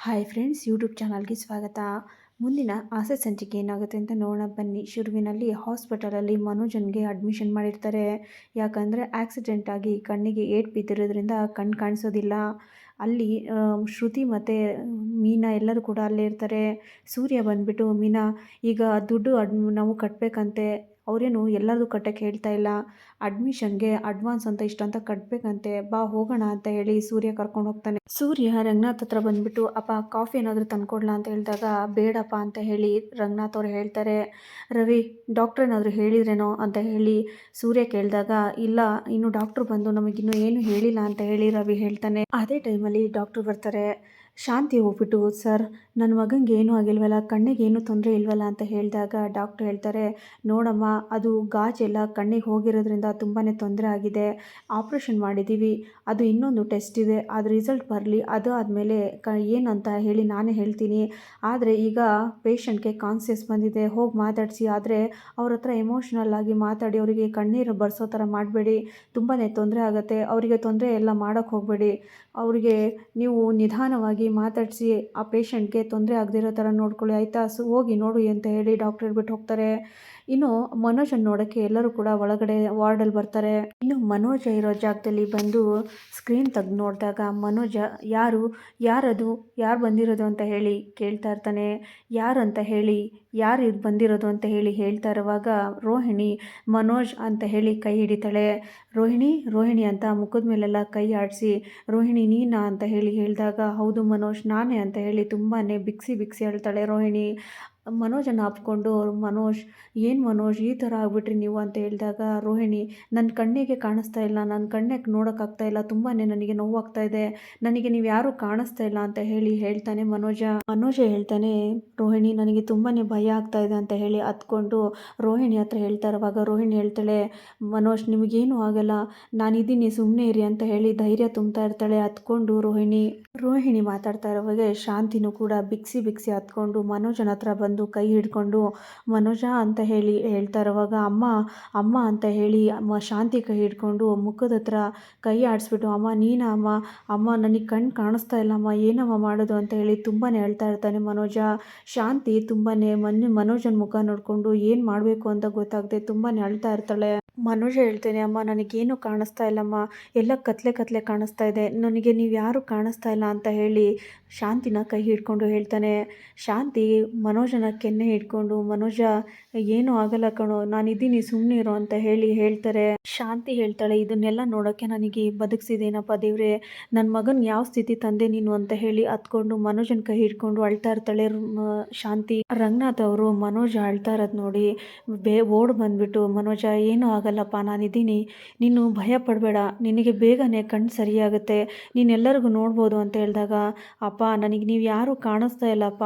Hi friends, YouTube ಚಾನಲ್ಗೆ ಸ್ವಾಗತ. ಮುಂದಿನ ಆಸೆ ಸಂಚಿಕೆ ಏನಾಗುತ್ತೆ ಅಂತ ನೋಡೋಣ ಬನ್ನಿ. ಶುರುವಿನಲ್ಲಿ ಹಾಸ್ಪಿಟಲಲ್ಲಿ ಮನೋಜನ್ಗೆ ಅಡ್ಮಿಷನ್ ಮಾಡಿರ್ತಾರೆ. ಯಾಕಂದರೆ ಆಕ್ಸಿಡೆಂಟ್ ಆಗಿ ಕಣ್ಣಿಗೆ ಏಟು ಬಿದ್ದಿರೋದ್ರಿಂದ ಕಣ್ಣು ಕಾಣಿಸೋದಿಲ್ಲ. ಅಲ್ಲಿ ಶ್ರುತಿ ಮತ್ತು ಮೀನಾ ಎಲ್ಲರೂ ಕೂಡ ಅಲ್ಲೇ ಇರ್ತಾರೆ. ಸೂರ್ಯ ಬಂದುಬಿಟ್ಟು, ಮೀನಾ ಈಗ ದುಡ್ಡು ನಾವು ಕಟ್ಟಬೇಕಂತೆ. ಅವರೇನು ಎಲ್ಲರೂ ಕಟ್ಟಕ್ಕೆ ಹೇಳ್ತಾ ಇಲ್ಲ, ಅಡ್ಮಿಷನ್ಗೆ ಅಡ್ವಾನ್ಸ್ ಅಂತ ಇಷ್ಟ ಅಂತ ಕಟ್ಟಬೇಕಂತೆ, ಬಾ ಹೋಗೋಣ ಅಂತ ಹೇಳಿ ಸೂರ್ಯ ಕರ್ಕೊಂಡು ಹೋಗ್ತಾನೆ. ಸೂರ್ಯ ರಂಗನಾಥ್ ಹತ್ರ ಬಂದುಬಿಟ್ಟು, ಅಪ್ಪ ಕಾಫಿ ಏನಾದರೂ ತಂದ್ಕೊಡ್ಲಾ ಅಂತ ಹೇಳಿದಾಗ, ಬೇಡಪ್ಪ ಅಂತ ಹೇಳಿ ರಂಗನಾಥ್ ಅವ್ರು ಹೇಳ್ತಾರೆ. ರವಿ, ಡಾಕ್ಟ್ರ್ ಏನಾದರೂ ಹೇಳಿದ್ರೇನೋ ಅಂತ ಹೇಳಿ ಸೂರ್ಯ ಕೇಳಿದಾಗ, ಇಲ್ಲ, ಇನ್ನು ಡಾಕ್ಟ್ರು ಬಂದು ನಮಗಿನ್ನೂ ಏನು ಹೇಳಿಲ್ಲ ಅಂತ ಹೇಳಿ ರವಿ ಹೇಳ್ತಾನೆ. ಅದೇ ಟೈಮಲ್ಲಿ ಡಾಕ್ಟ್ರು ಬರ್ತಾರೆ. ಶಾಂತಿ ಹೋಗ್ಬಿಟ್ಟು, ಸರ್, ನನ್ನ ಮಗನಿಗೆ ಏನೂ ಆಗಿಲ್ವಲ್ಲ, ಕಣ್ಣಿಗೆ ಏನೂ ತೊಂದರೆ ಇಲ್ವಲ್ಲ ಅಂತ ಹೇಳಿದಾಗ ಡಾಕ್ಟ್ರು ಹೇಳ್ತಾರೆ, ನೋಡಮ್ಮ, ಅದು ಗಾಜೆಲ್ಲ ಕಣ್ಣಿಗೆ ಹೋಗಿರೋದ್ರಿಂದ ತುಂಬಾ ತೊಂದರೆ ಆಗಿದೆ. ಆಪ್ರೇಷನ್ ಮಾಡಿದ್ದೀವಿ. ಅದು ಇನ್ನೊಂದು ಟೆಸ್ಟ್ ಇದೆ, ಅದು ರಿಸಲ್ಟ್ ಬರಲಿ, ಅದು ಆದಮೇಲೆ ಏನಂತ ಹೇಳಿ ನಾನೇ ಹೇಳ್ತೀನಿ. ಆದರೆ ಈಗ ಪೇಷಂಟ್ಗೆ ಕಾನ್ಸಿಯಸ್ ಬಂದಿದೆ, ಹೋಗಿ ಮಾತಾಡಿಸಿ. ಆದರೆ ಅವ್ರ ಹತ್ರ ಎಮೋಷ್ನಲ್ ಆಗಿ ಮಾತಾಡಿ ಅವರಿಗೆ ಕಣ್ಣೀರು ಬರ್ಸೋ ಥರ ಮಾಡಬೇಡಿ, ತುಂಬಾ ತೊಂದರೆ ಆಗುತ್ತೆ. ಅವರಿಗೆ ತೊಂದರೆ ಎಲ್ಲ ಮಾಡೋಕ್ಕೆ ಹೋಗಬೇಡಿ. ಅವರಿಗೆ ನೀವು ನಿಧಾನವಾಗಿ ಮಾತಾಡಿಸಿ ಆ ಪೇಷಂಟ್ಗೆ ತೊಂದರೆ ಆಗದಿರೋ ಥರ ನೋಡ್ಕೊಳ್ಳಿ, ಆಯಿತಾ? ಹೋಗಿ ನೋಡಿ ಅಂತ ಹೇಳಿ ಡಾಕ್ಟ್ರ್ ಹೇಳ್ಬಿಟ್ಟು ಹೋಗ್ತಾರೆ. ಇನ್ನು ಮನೋಜನ್ನು ನೋಡೋಕ್ಕೆ ಎಲ್ಲರೂ ಕೂಡ ಒಳಗಡೆ ವಾರ್ಡಲ್ಲಿ ಬರ್ತಾರೆ. ಇನ್ನು ಮನೋಜ ಇರೋ ಜಾಗದಲ್ಲಿ ಬಂದು ಸ್ಕ್ರೀನ್ ತೆಗೆದು ನೋಡಿದಾಗ ಮನೋಜ, ಯಾರದು, ಯಾರು ಬಂದಿರೋದು ಅಂತ ಹೇಳಿ ಕೇಳ್ತಾ ಇರ್ತಾನೆ. ಯಾರು ಅಂತ ಹೇಳಿ, ಯಾರು ಇದು ಬಂದಿರೋದು ಅಂತ ಹೇಳಿ ಹೇಳ್ತಾ ಇರುವಾಗ ರೋಹಿಣಿ ಮನೋಜ್ ಅಂತ ಹೇಳಿ ಕೈ ಹಿಡಿತಾಳೆ. ರೋಹಿಣಿ ಅಂತ ಮುಖದ ಮೇಲೆಲ್ಲ ಕೈ ಆಡಿಸಿ, ರೋಹಿಣಿ ನೀನಾ ಅಂತ ಹೇಳಿ ಹೇಳಿದಾಗ, ಹೌದು ಮನೋಜ್, ನಾನೇ ಅಂತ ಹೇಳಿ ತುಂಬಾ ಬಿಗಿಸಿ ಹೇಳ್ತಾಳೆ ರೋಹಿಣಿ. ಮನೋಜನ್ನು ಆಪ್ಕೊಂಡು, ಏನು ಮನೋಜ್ ಈ ಥರ ಆಗ್ಬಿಟ್ರಿ ನೀವು ಅಂತ ಹೇಳಿದಾಗ ರೋಹಿಣಿ, ನನ್ನ ಕಣ್ಣಿಗೆ ಕಾಣಿಸ್ತಾ ಇಲ್ಲ, ನನ್ನ ಕಣ್ಣಿಗೆ ನೋಡೋಕ್ಕಾಗ್ತಾ ಇಲ್ಲ, ತುಂಬಾ ನನಗೆ ನೋವಾಗ್ತಾ ಇದೆ, ನನಗೆ ನೀವು ಯಾರೂ ಕಾಣಿಸ್ತಾ ಇಲ್ಲ ಅಂತ ಹೇಳಿ ಹೇಳ್ತಾನೆ ಮನೋಜ ಹೇಳ್ತಾನೆ, ರೋಹಿಣಿ, ನನಗೆ ತುಂಬಾ ಭಯ ಆಗ್ತಾ ಇದೆ ಅಂತ ಹೇಳಿ ಹತ್ಕೊಂಡು ರೋಹಿಣಿ ಹತ್ರ ಹೇಳ್ತಾ ಇರುವಾಗ ರೋಹಿಣಿ ಹೇಳ್ತಾಳೆ, ಮನೋಜ್, ನಿಮಗೇನು ಆಗಲ್ಲ, ನಾನಿದ್ದೀನಿ, ಸುಮ್ಮನೆ ಇರಿ ಅಂತ ಹೇಳಿ ಧೈರ್ಯ ತುಂಬ್ತಾ ಇರ್ತಾಳೆ ಹತ್ಕೊಂಡು ರೋಹಿಣಿ ಮಾತಾಡ್ತಾ ಇರುವಾಗ ಶಾಂತಿನೂ ಕೂಡ ಬಿಗಿಸಿ ಹತ್ಕೊಂಡು ಮನೋಜನ ಹತ್ರ ಬಂದು ಕೈ ಹಿಡ್ಕೊಂಡು ಮನೋಜ ಅಂತ ಹೇಳಿ ಹೇಳ್ತಾ ಇರುವಾಗ ಅಮ್ಮ ಅಂತ ಹೇಳಿ ಶಾಂತಿ ಕೈ ಹಿಡ್ಕೊಂಡು ಮುಖದ ಹತ್ರ ಕೈ ಆಡಿಸ್ಬಿಟ್ಟು, ಅಮ್ಮ ನೀನಾ ಅಮ್ಮ ನನಗೆ ಕಣ್ಣು ಕಾಣಿಸ್ತಾ ಇಲ್ಲಮ್ಮ, ಏನಮ್ಮ ಮಾಡೋದು ಅಂತ ಹೇಳಿ ತುಂಬಾ ಹೇಳ್ತಾ ಇರ್ತಾನೆ ಮನೋಜ. ಶಾಂತಿ ತುಂಬಾ ಮನೋಜನ ಮುಖ ನೋಡಿಕೊಂಡು ಏನು ಮಾಡಬೇಕು ಅಂತ ಗೊತ್ತಾಗದೆ ತುಂಬಾ ಅಳ್ತಾ ಇರ್ತಾಳೆ. ಮನೋಜ ಹೇಳ್ತೇನೆ, ಅಮ್ಮ ನನಗೇನು ಕಾಣಿಸ್ತಾ ಇಲ್ಲಮ್ಮ, ಎಲ್ಲ ಕತ್ಲೆ ಕಾಣಿಸ್ತಾ ಇದೆ, ನನಗೆ ನೀವು ಯಾರು ಕಾಣಿಸ್ತಾ ಇಲ್ಲ ಅಂತ ಹೇಳಿ ಶಾಂತಿನ ಕೈ ಹಿಡ್ಕೊಂಡು ಹೇಳ್ತಾನೆ. ಶಾಂತಿ ಮನೋಜನ ಕೆನ್ನೆ ಹಿಡ್ಕೊಂಡು, ಮನೋಜ ಏನೂ ಆಗಲ್ಲ ಕಣೋ, ನಾನಿದ್ದೀನಿ, ಸುಮ್ಮನೆ ಇರೋ ಅಂತ ಹೇಳಿ ಹೇಳ್ತಾರೆ. ಶಾಂತಿ ಹೇಳ್ತಾಳೆ, ಇದನ್ನೆಲ್ಲ ನೋಡೋಕ್ಕೆ ನನಗೆ ಬದುಕಿಸಿದೇನಪ್ಪ ದೇವ್ರೆ, ನನ್ನ ಮಗನ ಯಾವ ಸ್ಥಿತಿ ತಂದೆ ನೀನು ಅಂತ ಹೇಳಿ ಹತ್ಕೊಂಡು ಮನೋಜನ ಕೈ ಹಿಡ್ಕೊಂಡು ಅಳ್ತಾ ಇರ್ತಾಳೆ ಶಾಂತಿ. ರಂಗನಾಥ್ ಅವರು ಮನೋಜ ಅಳ್ತಾ ಇರೋದು ನೋಡಿ ಓಡ್ ಬಂದ್ಬಿಟ್ಟು, ಮನೋಜ ಏನೂ ಆಗಲ್ಲಪ್ಪ, ನಾನಿದ್ದೀನಿ, ನೀನು ಭಯ ಪಡಬೇಡ, ನಿನಗೆ ಬೇಗನೆ ಕಣ್ಣು ಸರಿಯಾಗುತ್ತೆ, ನೀನೆಲ್ಲರಿಗೂ ನೋಡ್ಬೋದು ಅಂತ ಹೇಳಿದಾಗ, ಅಪ್ಪ, ನನಗೆ ನೀವು ಯಾರೂ ಕಾಣಿಸ್ತಾ ಇಲ್ಲಪ್ಪ,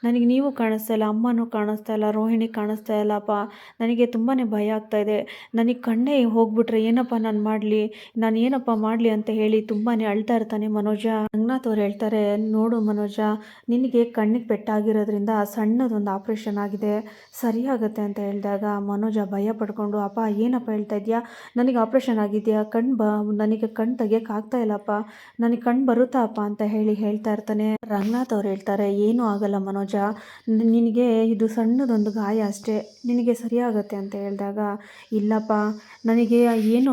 ನನಗೆ ನೀವು ಕಾಣಿಸ್ತಾ ಇಲ್ಲ, ಅಮ್ಮನೂ ಕಾಣಿಸ್ತಾ ಇಲ್ಲ, ರೋಹಿಣಿ ಕಾಣಿಸ್ತಾ ಇಲ್ಲಪ್ಪ, ನನಗೆ ತುಂಬಾ ಭಯ ಆಗ್ತಾ ಇದೆ, ನನಗೆ ಕಣ್ಣೇ ಹೋಗ್ಬಿಟ್ರೆ ಏನಪ್ಪ ನಾನು ಮಾಡಲಿ, ನಾನು ಏನಪ್ಪ ಮಾಡಲಿ ಅಂತ ಹೇಳಿ ತುಂಬಾ ಅಳ್ತಾ ಇರ್ತಾನೆ ಮನೋಜ. ರಂಗನಾಥ್ ಅವ್ರು ಹೇಳ್ತಾರೆ, ನೋಡು ಮನೋಜ, ನಿನಗೆ ಕಣ್ಣಿಗೆ ಪೆಟ್ಟಾಗಿರೋದ್ರಿಂದ ಸಣ್ಣದೊಂದು ಆಪ್ರೇಷನ್ ಆಗಿದೆ, ಸರಿಯಾಗುತ್ತೆ ಅಂತ ಹೇಳಿದಾಗ ಮನೋಜ ಭಯ ಪಡ್ಕೊಂಡು, ಅಪ್ಪ ಏನಪ್ಪ ಹೇಳ್ತಾ ಇದೆಯಾ, ನನಗೆ ಆಪ್ರೇಷನ್ ಆಗಿದೆಯಾ, ನನಗೆ ಕಣ್ಣು ತೆಗಿಯೋಕೆ ಆಗ್ತಾ ಇಲ್ಲಪ್ಪ, ನನಗೆ ಕಣ್ಣು ಬರುತ್ತಾ ಅಪ್ಪ ಅಂತ ಹೇಳಿ ಹೇಳ್ತಾ ಇರ್ತಾನೆ. ರಂಗನಾಥ್ ಅವ್ರು ಹೇಳ್ತಾರೆ, ಏನೂ ಆಗಲ್ಲ ಮನೋಜ, ನಿನಗೆ ಇದು ಸಣ್ಣದೊಂದು ಗಾಯ ಅಷ್ಟೇ, ನಿನಗೆ ಸರಿಯಾಗುತ್ತೆ ಅಂತ ಹೇಳಿದಾಗ, ಇಲ್ಲಪ್ಪ, ನನಗೆ ಏನು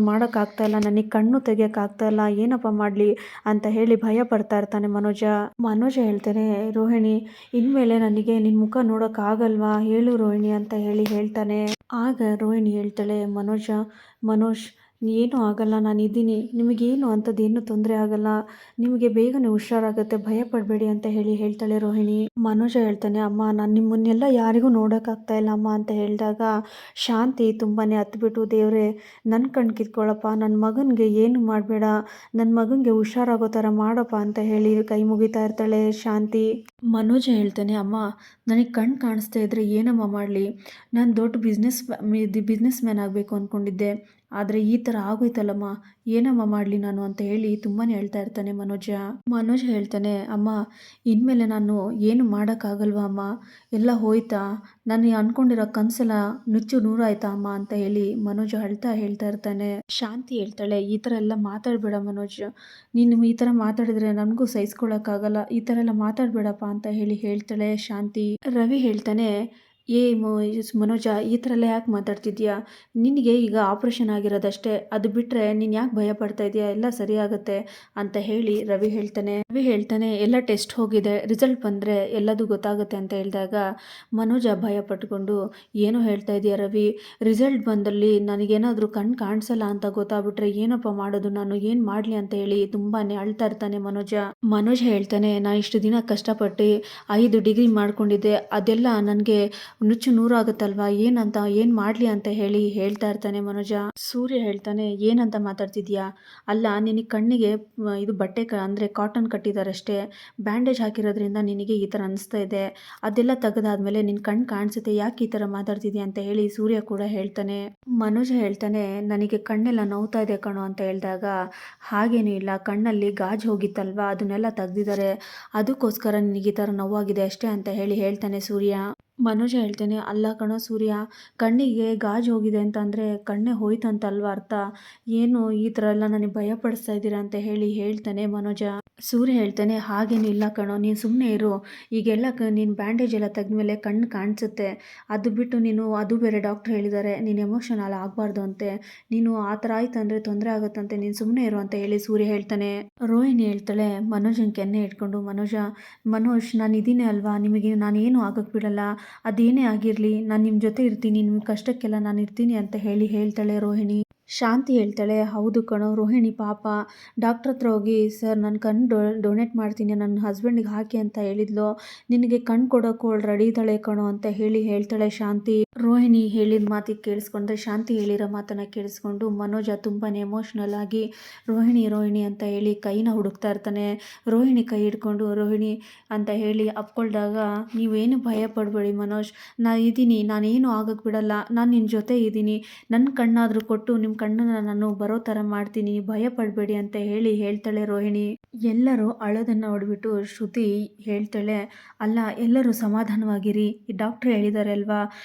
ಮಾಡೋಕ್ಕಾಗ್ತಾಯಿಲ್ಲ, ನನಗೆ ಕಣ್ಣು ತೆಗಿಯೋಕ್ಕಾಗ್ತಾಯಿಲ್ಲ, ಏನಪ್ಪ ಮಾಡಲಿ ಅಂತ ಹೇಳಿ ಭಯ ಪಡ್ತಾ ಇರ್ತಾನೆ ಮನೋಜ ಹೇಳ್ತಾನೆ, ರೋಹಿಣಿ, ಇನ್ಮೇಲೆ ನನಗೆ ನಿನ್ನ ಮುಖ ನೋಡೋಕ್ಕಾಗಲ್ವಾ, ಹೇಳು ರೋಹಿಣಿ ಅಂತ ಹೇಳಿ ಹೇಳ್ತಾನೆ. ಆಗ ರೋಹಿಣಿ ಹೇಳ್ತಾಳೆ, ಮನೋಜ್ ಏನೂ ಆಗಲ್ಲ, ನಾನಿದ್ದೀನಿ, ನಿಮಗೇನು ಅಂಥದ್ದೇನು ತೊಂದರೆ ಆಗಲ್ಲ, ನಿಮಗೆ ಬೇಗನೆ ಹುಷಾರಾಗುತ್ತೆ, ಭಯ ಪಡಬೇಡಿ ಅಂತ ಹೇಳಿ ಹೇಳ್ತಾಳೆ ರೋಹಿಣಿ. ಮನೋಜ ಹೇಳ್ತಾನೆ, ಅಮ್ಮ, ನಾನು ನಿಮ್ಮನ್ನೆಲ್ಲ ಯಾರಿಗೂ ನೋಡೋಕ್ಕಾಗ್ತಾ ಇಲ್ಲ ಅಮ್ಮ ಅಂತ ಹೇಳಿದಾಗ ಶಾಂತಿ ತುಂಬಾ ಹತ್ಬಿಟ್ಟು, ದೇವ್ರೆ, ನನ್ನ ಕಣ್ಣು ಕಿತ್ಕೊಳ್ಳಪ್ಪ, ನನ್ನ ಮಗನಿಗೆ ಏನು ಮಾಡಬೇಡ, ನನ್ನ ಮಗನಿಗೆ ಹುಷಾರಾಗೋ ಥರ ಮಾಡಪ್ಪ ಅಂತ ಹೇಳಿ ಕೈ ಮುಗಿತಾ ಇರ್ತಾಳೆ ಶಾಂತಿ. ಮನೋಜ ಹೇಳ್ತಾನೆ, ಅಮ್ಮ, ನನಗೆ ಕಣ್ಣು ಕಾಣಿಸ್ತಾ ಇದ್ರೆ ಏನಮ್ಮ ಮಾಡಲಿ, ನಾನು ದೊಡ್ಡ ಬಿಸ್ನೆಸ್ ಮ್ಯಾನ್ ಆಗಬೇಕು ಅಂದ್ಕೊಂಡಿದ್ದೆ, ಆದರೆ ಈ ಥರ ಆಗೋಯ್ತಲ್ಲಮ್ಮ, ಏನಮ್ಮ ಮಾಡಲಿ ನಾನು ಅಂತ ಹೇಳಿ ತುಂಬಾ ಹೇಳ್ತಾ ಇರ್ತಾನೆ ಮನೋಜ. ಮನೋಜ್ ಹೇಳ್ತಾನೆ, ಅಮ್ಮ ಇನ್ಮೇಲೆ ನಾನು ಏನು ಮಾಡೋಕ್ಕಾಗಲ್ವಾ ಅಮ್ಮ, ಎಲ್ಲ ಹೋಯ್ತಾ, ನಾನು ಅಂದ್ಕೊಂಡಿರೋ ಕನಸೆಲ್ಲ ನುಚ್ಚು ನೂರಾಯ್ತಾ ಅಮ್ಮ ಅಂತ ಹೇಳಿ ಮನೋಜ್ ಹೇಳ್ತಾ ಇರ್ತಾನೆ. ಶಾಂತಿ ಹೇಳ್ತಾಳೆ, ಈ ಥರ ಎಲ್ಲ ಮಾತಾಡಬೇಡ ಮನೋಜ್, ನೀನು ಈ ಥರ ಮಾತಾಡಿದ್ರೆ ನನಗೂ ಸಹಿಸ್ಕೊಳಕ್ಕಾಗಲ್ಲ, ಈ ಥರ ಎಲ್ಲ ಮಾತಾಡಬೇಡಪ್ಪ ಅಂತ ಹೇಳ್ತಾಳೆ ಶಾಂತಿ. ರವಿ ಹೇಳ್ತಾನೆ, ಏ ಮನೋಜ, ಈ ಥರ ಎಲ್ಲ ಯಾಕೆ ಮಾತಾಡ್ತಿದ್ಯಾ, ನಿನಗೆ ಈಗ ಆಪ್ರೇಷನ್ ಆಗಿರೋದಷ್ಟೇ, ಅದು ಬಿಟ್ಟರೆ ನೀನು ಯಾಕೆ ಭಯ ಪಡ್ತಾ ಇದೆಯಾ, ಎಲ್ಲ ಸರಿಯಾಗುತ್ತೆ ಅಂತ ಹೇಳಿ ರವಿ ಹೇಳ್ತಾನೆ ಎಲ್ಲ ಟೆಸ್ಟ್ ಹೋಗಿದೆ, ರಿಸಲ್ಟ್ ಬಂದರೆ ಎಲ್ಲದೂ ಗೊತ್ತಾಗುತ್ತೆ ಅಂತ ಹೇಳಿದಾಗ ಮನೋಜ ಭಯ ಪಟ್ಕೊಂಡು, ಏನೋ ಹೇಳ್ತಾ ಇದೆಯಾ ರವಿ, ರಿಸಲ್ಟ್ ಬಂದಲ್ಲಿ ನನಗೇನಾದರೂ ಕಣ್ಣು ಕಾಣಿಸಲ್ಲ ಅಂತ ಗೊತ್ತಾಗ್ಬಿಟ್ರೆ ಏನಪ್ಪ ಮಾಡೋದು, ನಾನು ಏನು ಮಾಡಲಿ ಅಂತ ಹೇಳಿ ತುಂಬಾ ಅಳ್ತಾ ಇರ್ತಾನೆ ಮನೋಜ್ ಹೇಳ್ತಾನೆ, ನಾನು ಇಷ್ಟು ದಿನ ಕಷ್ಟಪಟ್ಟು 5 ಡಿಗ್ರಿ ಮಾಡ್ಕೊಂಡಿದ್ದೆ, ಅದೆಲ್ಲ ನನಗೆ ನುಚ್ಚು ನೂರಾಗುತ್ತಲ್ವಾ, ಏನು ಮಾಡಲಿ ಅಂತ ಹೇಳ್ತಾ ಇರ್ತಾನೆ ಮನೋಜ. ಸೂರ್ಯ ಹೇಳ್ತಾನೆ, ಏನಂತ ಮಾತಾಡ್ತಿದ್ಯಾ, ಅಲ್ಲ ನಿನಗೆ ಕಣ್ಣಿಗೆ ಇದು ಬಟ್ಟೆ ಅಂದರೆ ಕಾಟನ್ ಕಟ್ಟಿದಾರಷ್ಟೇ, ಬ್ಯಾಂಡೇಜ್ ಹಾಕಿರೋದ್ರಿಂದ ನಿನಗೆ ಈ ಥರ ಅನಿಸ್ತಾ ಇದೆ, ಅದೆಲ್ಲ ತೆಗೆದಾದ್ಮೇಲೆ ನಿನ್ನ ಕಣ್ಣು ಕಾಣಿಸುತ್ತೆ, ಯಾಕೆ ಈ ಥರ ಮಾತಾಡ್ತಿದ್ಯಾ ಅಂತ ಹೇಳಿ ಸೂರ್ಯ ಕೂಡ ಹೇಳ್ತಾನೆ. ಮನೋಜ ಹೇಳ್ತಾನೆ, ನನಗೆ ಕಣ್ಣೆಲ್ಲ ನೋವ್ತಾ ಇದೆ ಕಣೋ ಅಂತ ಹೇಳಿದಾಗ, ಹಾಗೇನೂ ಇಲ್ಲ, ಕಣ್ಣಲ್ಲಿ ಗಾಜು ಹೋಗಿತ್ತಲ್ವಾ ಅದನ್ನೆಲ್ಲ ತೆಗ್ದಿದ್ದಾರೆ, ಅದಕ್ಕೋಸ್ಕರ ನಿನಗೆ ಈ ಥರ ನೋವಾಗಿದೆ ಅಷ್ಟೇ ಅಂತ ಹೇಳ್ತಾನೆ ಸೂರ್ಯ. ಮನೋಜ ಹೇಳ್ತಾನೆ, ಅಲ್ಲ ಕಣೋ ಸೂರ್ಯ, ಕಣ್ಣಿಗೆ ಗಾಜು ಹೋಗಿದೆ ಅಂತಂದರೆ ಕಣ್ಣೇ ಹೋಯ್ತಂತಲ್ವ ಅರ್ಥ, ಏನು ಈ ಥರ ಎಲ್ಲ ನನಗೆ ಭಯಪಡಿಸ್ತಾ ಇದ್ದೀರಾ ಅಂತ ಹೇಳ್ತಾನೆ ಮನೋಜ. ಸೂರ್ಯ ಹೇಳ್ತಾನೆ, ಹಾಗೇನು ಇಲ್ಲ ಕಣೋ, ನೀನು ಸುಮ್ಮನೆ ಇರು, ಈಗೆಲ್ಲ ನೀನು ಬ್ಯಾಂಡೇಜ್ ಎಲ್ಲ ತೆಗೆದ್ಮೇಲೆ ಕಣ್ಣು ಕಾಣಿಸುತ್ತೆ, ಅದು ಬಿಟ್ಟು ನೀನು ಅದು ಬೇರೆ ಡಾಕ್ಟ್ರ್ ಹೇಳಿದ್ದಾರೆ, ನೀನು ಎಮೋಷನಲ್ ಆಗಬಾರ್ದು ಅಂತೆ, ನೀನು ಆ ಥರ ಆಯ್ತು ಅಂದರೆ ತೊಂದರೆ ಆಗುತ್ತಂತೆ, ನೀನು ಸುಮ್ಮನೆ ಇರು ಅಂತ ಹೇಳಿ ಸೂರ್ಯ ಹೇಳ್ತಾನೆ. ರೋಹಿಣಿ ಹೇಳ್ತಾಳೆ ಮನೋಜನ ಕೆನ್ನೆ ಇಟ್ಕೊಂಡು, ಮನೋಜ್ ನಾನು ಇದೀನಿ ಅಲ್ವಾ, ನಿಮಗೆ ನಾನು ಏನು ಆಗೋಕ್ಕೆ ಬಿಡಲ್ಲ, ಅದೇನೇ ಆಗಿರಲಿ ನಾನು ನಿಮ್ಮ ಜೊತೆ ಇರ್ತೀನಿ, ನಿಮ್ಮ ಕಷ್ಟಕ್ಕೆಲ್ಲ ನಾನು ಇರ್ತೀನಿ ಅಂತ ಹೇಳ್ತಾಳೆ ರೋಹಿಣಿ. ಶಾಂತಿ ಹೇಳ್ತಾಳೆ, ಹೌದು ಕಣೋ ರೋಹಿಣಿ, ಪಾಪ ಡಾಕ್ಟ್ರ್ ಹತ್ರ ಹೋಗಿ, ಸರ್ ನನ್ನ ಕಣ್ಣು ಡೊನೇಟ್ ಮಾಡ್ತೀನಿ ನನ್ನ ಹಸ್ಬೆಂಡಿಗೆ ಹಾಕಿ ಅಂತ ಹೇಳಿದ್ಲು, ನಿನಗೆ ಕಣ್ಣು ಕೊಡೋಕ್ಕೂ ಅವಳು ರೆಡಿ ಇದ್ದಾಳೆ ಕಣೋ ಅಂತ ಹೇಳ್ತಾಳೆ ಶಾಂತಿ. ರೋಹಿಣಿ ಹೇಳಿದ ಮಾತಿಗೆ ಕೇಳಿಸ್ಕೊಂಡ್ರೆ, ಶಾಂತಿ ಹೇಳಿರೋ ಮಾತನ್ನು ಕೇಳಿಸ್ಕೊಂಡು ಮನೋಜ ತುಂಬಾ ಎಮೋಷ್ನಲ್ ಆಗಿ ರೋಹಿಣಿ ಅಂತ ಹೇಳಿ ಕೈನ ಹುಡುಕ್ತಾ ಇರ್ತಾನೆ. ರೋಹಿಣಿ ಕೈ ಹಿಡ್ಕೊಂಡು ರೋಹಿಣಿ ಅಂತ ಹೇಳಿ ಅಪ್ಕೊಳ್ದಾಗ, ನೀವೇನು ಭಯ ಪಡಬೇಡಿ ಮನೋಜ್, ನಾನು ಇದ್ದೀನಿ, ನಾನೇನು ಆಗೋಕ್ಕೆ ಬಿಡಲ್ಲ, ನಾನು ನಿನ್ನ ಜೊತೆ ಇದ್ದೀನಿ, ನನ್ನ ಕಣ್ಣಾದರೂ ಕೊಟ್ಟು ನಿಮ್ಮ ಕಣ್ಣನ್ನು ನಾನು ಬರೋ ಥರ ಮಾಡ್ತೀನಿ, ಭಯ ಪಡಬೇಡಿ ಅಂತ ಹೇಳ್ತಾಳೆ ರೋಹಿಣಿ. ಎಲ್ಲರೂ ಅಳೋದನ್ನು ನೋಡಿಬಿಟ್ಟು ಶ್ರುತಿ ಹೇಳ್ತಾಳೆ, ಅಲ್ಲ ಎಲ್ಲರೂ ಸಮಾಧಾನವಾಗಿರಿ, ಈ ಡಾಕ್ಟ್ರ್ ಹೇಳಿದ್ದಾರೆ ಅಲ್ವಾ,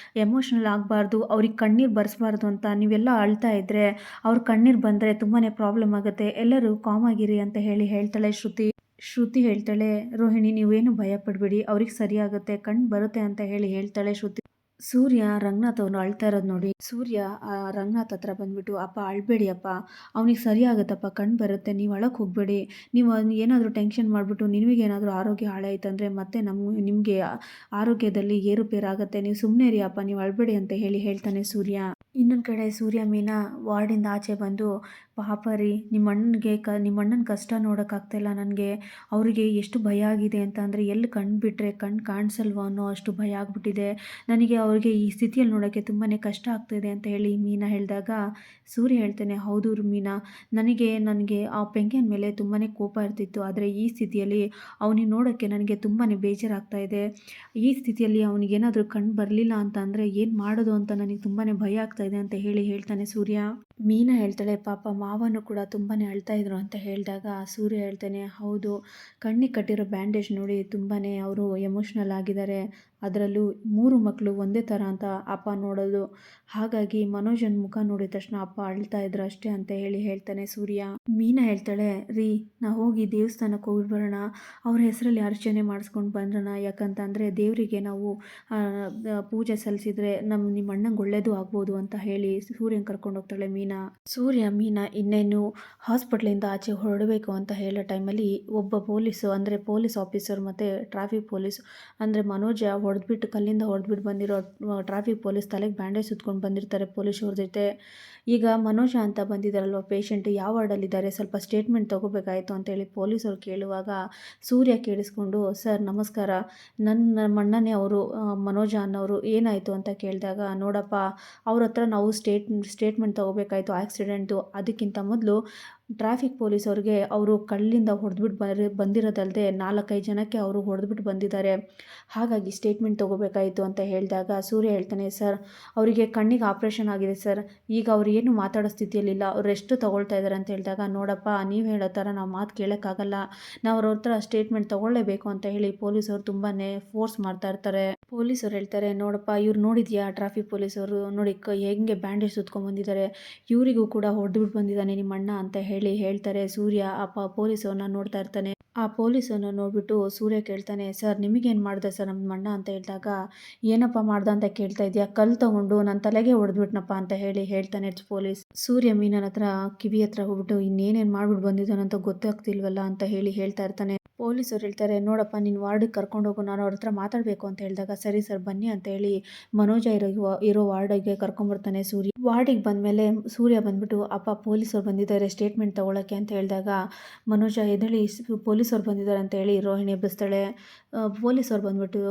ಎಮೋಷ್ನಲ್ ಆಗಬಾರ್ದು, ಅವ್ರಿಗೆ ಕಣ್ಣೀರು ಬರ್ಸ್ಬಾರ್ದು ಅಂತ, ನೀವೆಲ್ಲ ಅಳ್ತಾ ಇದ್ದರೆ ಅವ್ರ ಕಣ್ಣೀರು ಬಂದರೆ ತುಂಬಾ ಪ್ರಾಬ್ಲಮ್ ಆಗುತ್ತೆ, ಎಲ್ಲರೂ ಕಾಮ್ ಆಗಿರಿ ಅಂತ ಹೇಳ್ತಾಳೆ ಶ್ರುತಿ ಹೇಳ್ತಾಳೆ, ರೋಹಿಣಿ ನೀವೇನು ಭಯ ಪಡಬೇಡಿ, ಅವ್ರಿಗೆ ಸರಿಯಾಗುತ್ತೆ, ಕಣ್ಣು ಬರುತ್ತೆ ಅಂತ ಹೇಳ್ತಾಳೆ ಶ್ರುತಿ. ಸೂರ್ಯ ರಂಗನಾಥ್ ಅವನು ಅಳ್ತಾ ಇರೋದು ನೋಡಿ ಸೂರ್ಯ ರಂಗನಾಥ್ ಹತ್ರ ಬಂದ್ಬಿಟ್ಟು, ಅಪ್ಪ ಅಳ್ಬೇಡಿ ಅಪ್ಪ, ಅವನಿಗೆ ಸರಿಯಾಗುತ್ತಪ್ಪ, ಕಣ್ಣು ಬರುತ್ತೆ, ನೀವು ಅಳಕ್ಕೆ ಹೋಗಬೇಡಿ, ನೀವು ಏನಾದರೂ ಟೆನ್ಷನ್ ಮಾಡಿಬಿಟ್ಟು ನಿಮಗೇನಾದರೂ ಆರೋಗ್ಯ ಹಾಳಾಯ್ತಂದರೆ ಮತ್ತೆ ನಿಮಗೆ ಆರೋಗ್ಯದಲ್ಲಿ ಏರುಪೇರಾಗುತ್ತೆ, ನೀವು ಸುಮ್ಮನೆ ಇರಿ ಅಪ್ಪ, ನೀವು ಅಳ್ಬೇಡಿ ಅಂತ ಹೇಳ್ತಾನೆ ಸೂರ್ಯ. ಇನ್ನೊಂದು ಕಡೆ ಸೂರ್ಯ ಮೀನಾ ವಾರ್ಡಿಂದ ಆಚೆ ಬಂದು, ಪಾಪ ರೀ ನಿಮ್ಮ ಅಣ್ಣನ ಕಷ್ಟ ನೋಡೋಕ್ಕಾಗ್ತಾಯಿಲ್ಲ ನನಗೆ, ಅವರಿಗೆ ಎಷ್ಟು ಭಯ ಆಗಿದೆ ಅಂತ ಅಂದರೆ, ಎಲ್ಲಿ ಕಣ್ಣು ಬಿಟ್ಟರೆ ಕಣ್ಣು ಕಾಣಿಸಲ್ವೋ ಅನ್ನೋ ಅಷ್ಟು ಭಯ ಆಗಿಬಿಟ್ಟಿದೆ ನನಗೆ, ಅವ್ರಿಗೆ ಈ ಸ್ಥಿತಿಯಲ್ಲಿ ನೋಡೋಕ್ಕೆ ತುಂಬಾ ಕಷ್ಟ ಆಗ್ತಾಯಿದೆ ಅಂತ ಹೇಳಿ ಮೀನಾ ಹೇಳಿದಾಗ, ಸೂರ್ಯ ಹೇಳ್ತಾನೆ, ಹೌದು ಮೀನಾ, ನನಗೆ ಆ ಪೆಂಕಿನ ಮೇಲೆ ತುಂಬಾ ಕೋಪ ಇರ್ತಿತ್ತು, ಆದರೆ ಈ ಸ್ಥಿತಿಯಲ್ಲಿ ಅವನಿಗೆ ನೋಡೋಕ್ಕೆ ನನಗೆ ತುಂಬಾ ಬೇಜಾರಾಗ್ತಾ ಇದೆ, ಈ ಸ್ಥಿತಿಯಲ್ಲಿ ಅವನಿಗೇನಾದರೂ ಕಣ್ಣು ಬರಲಿಲ್ಲ ಅಂತ ಅಂದರೆ ಏನು ಮಾಡೋದು ಅಂತ ನನಗೆ ತುಂಬಾ ಭಯ ಆಗ್ತಾ ಇದೆ ಅಂತ ಹೇಳ್ತಾನೆ ಸೂರ್ಯ. ಮೀನಾ ಹೇಳ್ತಾಳೆ, ಪಾಪ ಮಾವನು ಕೂಡ ತುಂಬಾ ಅಳ್ತಾ ಇದ್ರು ಅಂತ ಹೇಳಿದಾಗ ಸೂರ್ಯ ಹೇಳ್ತಾನೆ, ಹೌದು, ಕಣ್ಣಿಗೆ ಕಟ್ಟಿರೋ ಬ್ಯಾಂಡೇಜ್ ನೋಡಿ ತುಂಬಾ ಅವರು ಎಮೋಷ್ನಲ್ ಆಗಿದ್ದಾರೆ, ಅದರಲ್ಲೂ 3 ಮಕ್ಕಳು ಒಂದೇ ಥರ ಅಂತ ಅಪ್ಪ ನೋಡೋದು, ಹಾಗಾಗಿ ಮನೋಜನ ಮುಖ ನೋಡಿದ ತಕ್ಷಣ ಅಪ್ಪ ಅಳ್ತಾ ಇದ್ರು ಅಷ್ಟೇ ಅಂತ ಹೇಳ್ತಾನೆ ಸೂರ್ಯ. ಮೀನಾ ಹೇಳ್ತಾಳೆ, ರೀ ನಾವು ಹೋಗಿ ದೇವಸ್ಥಾನಕ್ಕೆ ಹೋಗ್ಬಿಟ್ಟು ಅವ್ರ ಹೆಸರಲ್ಲಿ ಅರ್ಚನೆ ಮಾಡಿಸ್ಕೊಂಡು ಬಂದ್ರಣ, ಯಾಕಂತಂದರೆ ದೇವರಿಗೆ ನಾವು ಪೂಜೆ ಸಲ್ಲಿಸಿದ್ರೆ ನಿಮ್ಮ ಅಣ್ಣಂಗೆ ಒಳ್ಳೇದು ಆಗ್ಬೋದು ಅಂತ ಹೇಳಿ ಸೂರ್ಯನ ಕರ್ಕೊಂಡು ಹೋಗ್ತಾಳೆ ಮೀನಾ ಇನ್ನೇನು ಹಾಸ್ಪಿಟ್ಲಿಂದ ಆಚೆ ಹೊರಡಬೇಕು ಅಂತ ಹೇಳೋ ಟೈಮಲ್ಲಿ ಒಬ್ಬ ಪೊಲೀಸ್ ಆಫೀಸರ್ ಮತ್ತು ಟ್ರಾಫಿಕ್ ಪೊಲೀಸ್ ಅಂದರೆ ಮನೋಜ ಕಲ್ಲಿಂದ ಹೊಡೆದ್ಬಿಟ್ಟು ಬಂದಿರೋ ಟ್ರಾಫಿಕ್ ಪೊಲೀಸ್ ತಲೆಗೆ ಬ್ಯಾಂಡೇಜ್ ಸುತ್ಕೊಂಡು ಬಂದಿರ್ತಾರೆ ಪೊಲೀಸವ್ರ ಜೊತೆ. ಈಗ ಮನೋಜ ಅಂತ ಬಂದಿದ್ದಾರಲ್ವ ಪೇಷಂಟ್, ಯಾವ ವಾರ್ಡಲ್ಲಿದ್ದಾರೆ, ಸ್ವಲ್ಪ ಸ್ಟೇಟ್ಮೆಂಟ್ ತೊಗೋಬೇಕಾಯಿತು ಅಂತೇಳಿ ಪೊಲೀಸವ್ರು ಕೇಳುವಾಗ ಸೂರ್ಯ ಕೇಳಿಸ್ಕೊಂಡು, ಸರ್ ನಮಸ್ಕಾರ, ನಮ್ಮ ಅಣ್ಣನೇ ಅವರು ಮನೋಜ ಅನ್ನೋರು, ಏನಾಯಿತು ಅಂತ ಕೇಳಿದಾಗ, ನೋಡಪ್ಪ ಅವ್ರ ಹತ್ರ ನಾವು ಸ್ಟೇಟ್ಮೆಂಟ್ ತೊಗೋಬೇಕಾಯಿತು ಆಕ್ಸಿಡೆಂಟು, ಅದಕ್ಕಿಂತ ಮೊದಲು ಟ್ರಾಫಿಕ್ ಪೊಲೀಸ್ ಅವ್ರಿಗೆ ಅವರು ಕಳ್ಳಿಂದ ಹೊಡೆದ್ಬಿಟ್ಟು ಬಂದಿರೋದಲ್ಲದೆ 4-5 ಜನಕ್ಕೆ ಅವರು ಹೊಡೆದ್ಬಿಟ್ಟು ಬಂದಿದ್ದಾರೆ. ಹಾಗಾಗಿ ಸ್ಟೇಟ್ಮೆಂಟ್ ತೊಗೋಬೇಕಾಯಿತು ಅಂತ ಹೇಳಿದಾಗ ಸೂರ್ಯ ಹೇಳ್ತಾನೆ, ಸರ್ ಅವರಿಗೆ ಕಣ್ಣಿಗೆ ಆಪ್ರೇಷನ್ ಆಗಿದೆ ಸರ್. ಈಗ ಅವ್ರು ಏನು ಮಾತಾಡೋ ಸ್ಥಿತಿಯಲ್ಲಿಲ್ಲ. ಅವ್ರು ರೆಸ್ಟ್ ತೊಗೊಳ್ತಾ ಇದ್ದಾರೆ ಅಂತ ಹೇಳಿದಾಗ, ನೋಡಪ್ಪ ನೀವು ಹೇಳೋ ಥರ ನಾವು ಮಾತು ಕೇಳೋಕ್ಕಾಗಲ್ಲ. ನಾವು ಅವ್ರ ಹತ್ರ ಸ್ಟೇಟ್ಮೆಂಟ್ ತೊಗೊಳ್ಳೇಬೇಕು ಅಂತ ಹೇಳಿ ಪೊಲೀಸವರು ತುಂಬಾ ಫೋರ್ಸ್ ಮಾಡ್ತಾ ಇರ್ತಾರೆ. ಪೊಲೀಸರು ಹೇಳ್ತಾರೆ, ನೋಡಪ್ಪ ಇವ್ರು ನೋಡಿದ್ಯಾ ಟ್ರಾಫಿಕ್ ಪೊಲೀಸವರು ನೋಡಿ ಹೆಂಗೆ ಬ್ಯಾಂಡೇಜ್ ಸುತ್ಕೊಂಡು ಬಂದಿದ್ದಾರೆ. ಇವರಿಗೂ ಕೂಡ ಹೊಡೆದ್ಬಿಟ್ಟು ಬಂದಿದ್ದಾನೆ ನಿಮ್ಮ ಅಣ್ಣ ಅಂತ ಹೇಳ್ತಾರೆ. ಸೂರ್ಯ ಆ ಪೊಲೀಸವ್ರನ್ನ ನೋಡ್ತಾ ಇರ್ತಾನೆ. ಆ ಪೊಲೀಸನ್ನು ನೋಡ್ಬಿಟ್ಟು ಸೂರ್ಯ ಕೇಳ್ತಾನೆ, ಸರ್ ನಿಮಗೇನು ಮಾಡಿದೆ ಸರ್ ನಮ್ಮ ಅಣ್ಣ ಅಂತ ಹೇಳಿದಾಗ, ಏನಪ್ಪ ಮಾಡ್ದ ಅಂತ ಕೇಳ್ತಾ ಇದೆಯಾ, ಕಲ್ಲು ತಗೊಂಡು ನನ್ನ ತಲೆಗೆ ಹೊಡೆದ್ಬಿಟ್ನಪ್ಪ ಅಂತ ಹೇಳ್ತಾನೆ ಪೊಲೀಸ್. ಸೂರ್ಯ ಮೀನನ ಹತ್ರ ಕಿವಿ ಹತ್ರ ಹೋಗ್ಬಿಟ್ಟು ಇನ್ನೇನೇನು ಮಾಡ್ಬಿಟ್ಟು ಬಂದಿದ್ದಾನಂತ ಗೊತ್ತಾಗ್ತಿಲ್ವಲ್ಲ ಅಂತ ಹೇಳ್ತಾ ಇರ್ತಾನೆ. ಪೊಲೀಸರು ಹೇಳ್ತಾರೆ, ನೋಡಪ್ಪ ನೀನು ವಾರ್ಡಿಗೆ ಕರ್ಕೊಂಡೋಗು, ನಾನು ಅವ್ರ ಹತ್ರ ಮಾತಾಡಬೇಕು ಅಂತ ಹೇಳಿದಾಗ, ಸರಿ ಸರ್ ಬನ್ನಿ ಅಂತ ಹೇಳಿ ಮನೋಜ ಇರೋ ವಾರ್ಡಿಗೆ ಕರ್ಕೊಂಬರ್ತಾನೆ ಸೂರ್ಯ. ವಾರ್ಡಿಗೆ ಬಂದಮೇಲೆ ಸೂರ್ಯ ಬಂದ್ಬಿಟ್ಟು, ಅಪ್ಪ ಪೊಲೀಸರು ಬಂದಿದ್ದಾರೆ ಸ್ಟೇಟ್ಮೆಂಟ್ ತೊಗೊಳಕ್ಕೆ ಅಂತ ಹೇಳಿದಾಗ, ಮನೋಜ ಎದ್ದೇಳಿ ಪೊಲೀಸರು ಬಂದಿದ್ದಾರೆ ಅಂತ ಹೇಳಿ ರೋಹಿಣಿ ಎಬ್ಬಿಸ್ತಾಳೆ. ಪೊಲೀಸರು ಬಂದ್ಬಿಟ್ಟು,